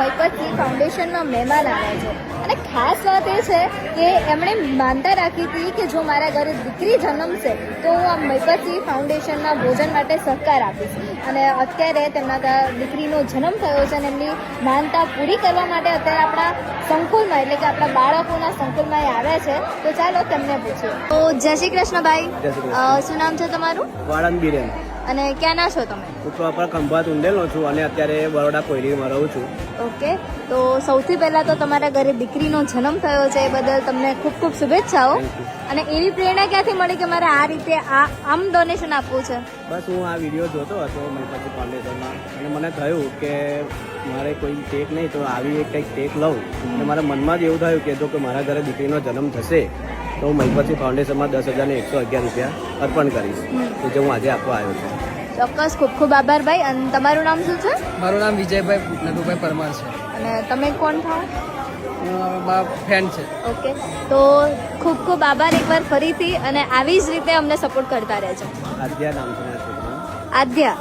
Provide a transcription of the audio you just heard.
મહિપતસિંહ ફાઉન્ડેશનમાં મહેમાન આવ્યા છે અને ખાસ વાત એ છે કે એમણે માનતા રાખી હતી કે જો મારા ઘરે દીકરી જન્મશે તો હું આ મહિપતસિંહ ફાઉન્ડેશનના ભોજન માટે સહકાર આપીશ અને અત્યારે તેમના દીકરીનો જન્મ થયો છે અને એમની માનતા પૂરી કરવા માટે અત્યારે આપણા સંકુલમાં એટલે કે આપણા બાળકોના સંકુલમાં એ આવ્યા છે. તો ચાલો તેમને પૂછીએ. તો જય શ્રી કૃષ્ણ ભાઈ. શું નામ છે તમારું? વાળંદ બિરેન. અને ક્યાંના છો તમે? હું પ્રોપર ખંભાત ઉંડેલનો છું અને અત્યારે બરોડા કોયલીમાં રહું છું. ઓકે, તો સૌથી પહેલાં તો તમારા ઘરે દીકરીનો જન્મ થયો છે એ બદલ તમને ખૂબ ખૂબ શુભેચ્છાઓ. અને એવી પ્રેરણા ક્યાંથી મળી કે મારે આ રીતે આમ ડોનેશન આપવું છે? બસ હું આ વિડીયો જોતો હતો મહિપતસિંહ ફાઉન્ડેશનમાં અને મને થયું કે મારે કોઈ ટેક નહીં તો આવી એક કંઈક ટેક લઉં અને મારા મનમાં જ એવું થયું કે જો કે મારા ઘરે દીકરીનો જન્મ થશે તો હું મહિપતસિંહ ફાઉન્ડેશનમાં 10,111 રૂપિયા અર્પણ કરીશ કે જે હું આજે આપવા આવ્યો છું. ચોક્કસ, ખૂબ ખૂબ આભાર ભાઈ. અને તમારું નામ શું છે? મારું નામ વિજયભાઈ નટુભાઈ પરમાર છે. અને તમે કોણ થાઓ? મારા ફ્રેન્ડ છે. ઓકે, તો ખૂબ ખૂબ આભાર એકવાર ફરીથી અને આવી જ રીતે અમને સપોર્ટ કરતા રહેજો. આદ્યા નામ છે મારા છોકરાનું. આદ્યા,